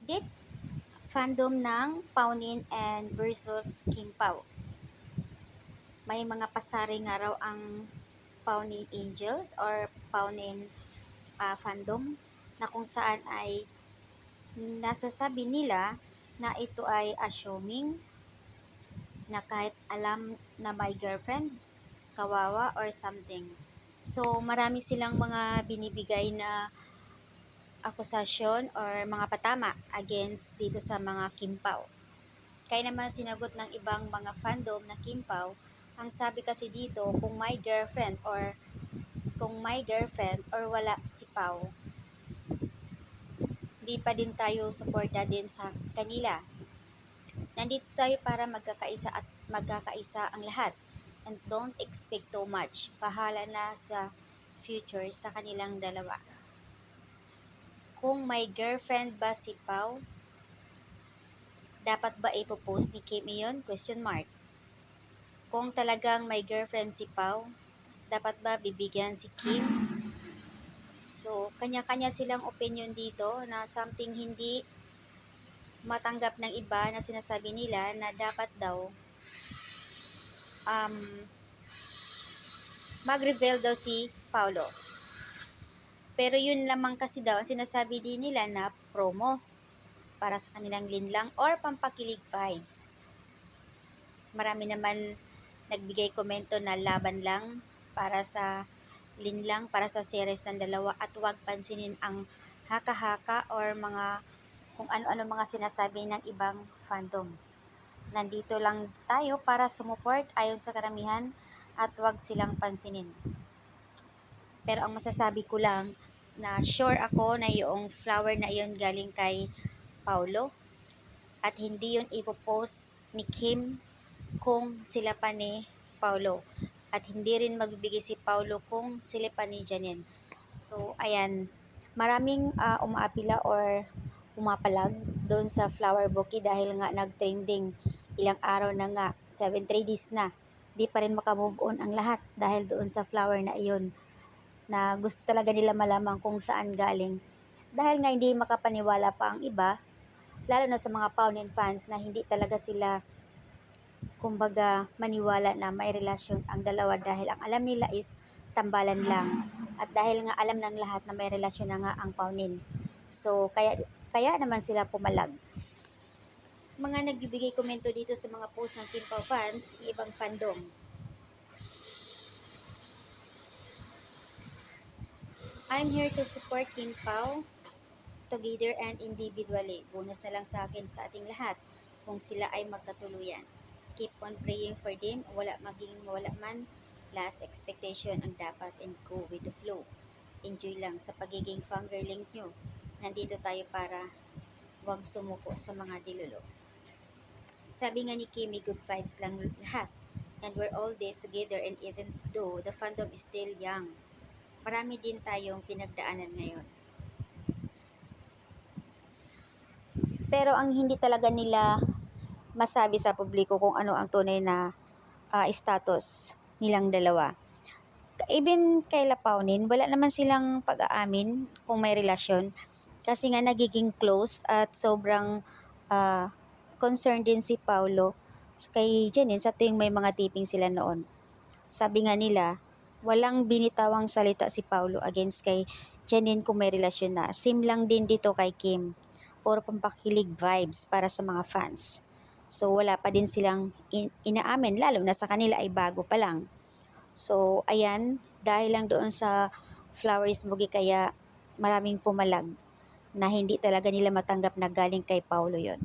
update, fandom ng Paunin and versus Kim Pao. May mga pasari nga raw ang Paunin Angels or Paunin fandom na kung saan ay nasasabi nila na ito ay assuming na kahit alam na may girlfriend, kawawa or something. So marami silang mga binibigay na akusasyon or mga patama against dito sa mga Kim Pao. Kaya naman sinagot ng ibang mga fandom na Kim Pao, ang sabi kasi dito kung may girlfriend or wala si Pao, di pa din tayo suporta din sa kanila. Nandito tayo para magkakaisa at magkakaisa ang lahat. And don't expect too much. Bahala na sa future sa kanilang dalawa. Kung may girlfriend ba si Pao, dapat ba ipopost ni Kim iyon? Question mark. Kung talagang may girlfriend si Pao, dapat ba bibigyan si Kim? So, kanya-kanya silang opinion dito na something hindi matanggap ng iba na sinasabi nila na dapat daw mag-reveal daw si Paulo. Pero yun lamang kasi daw ang sinasabi din nila na promo para sa kanilang linlang or pampakilig vibes. Marami naman nagbigay komento na laban lang para sa linlang, para sa series ng dalawa at huwag pansinin ang haka-haka or mga kung ano-ano mga sinasabi ng ibang fandom. Nandito lang tayo para sumuport ayon sa karamihan at huwag silang pansinin. Pero ang masasabi ko lang na sure ako na yung flower na iyon galing kay Paulo at hindi yun ipopost ni Kim kung sila pa ni Paulo at hindi rin magbibigay si Paulo kung sila pa ni Janine. So ayan, maraming umaapila or pumapalag doon sa flower bouquet dahil nga nag-trending ilang araw na nga, 7 days na. Di pa rin makamove on ang lahat dahil doon sa flower na iyon na gusto talaga nila malaman kung saan galing. Dahil nga hindi makapaniwala pa ang iba, lalo na sa mga Paunin fans na hindi talaga sila kumbaga maniwala na may relasyon ang dalawa dahil ang alam nila is tambalan lang. At dahil nga alam ng lahat na may relasyon na nga ang Paunin. So kaya naman sila pumalag. Mga nagbibigay komento dito sa mga post ng Kim Pao fans, ibang fandom. I'm here to support Kim Pao together and individually. Bonus na lang sa akin sa ating lahat kung sila ay magkatuluyan. Keep on praying for them. Wala man. Last expectation ang dapat and go with the flow. Enjoy lang sa pagiging fangirling nyo. Nandito tayo para wag sumuko sa mga dilulo. Sabi nga ni Kimi, good vibes lang lahat. And we're all days together and even though the fandom is still young, marami din tayong pinagdaanan ngayon. Pero ang hindi talaga nila masabi sa publiko kung ano ang tunay na status nilang dalawa. Even kay Lapaunin, wala naman silang pag-aamin kung may relasyon kasi nga nagiging close at sobrang concerned din si Paulo kay Janine sa tuwing may mga taping sila noon. Sabi nga nila, walang binitawang salita si Paulo against kay Janine kung may relasyon na. Same lang din dito kay Kim. Puro pampakilig vibes para sa mga fans. So wala pa din silang inaamin lalo na sa kanila ay bago pa lang. So ayan, dahil lang doon sa flowers bouquet kaya maraming pumalag na hindi talaga nila matanggap na galing kay Paulo yon.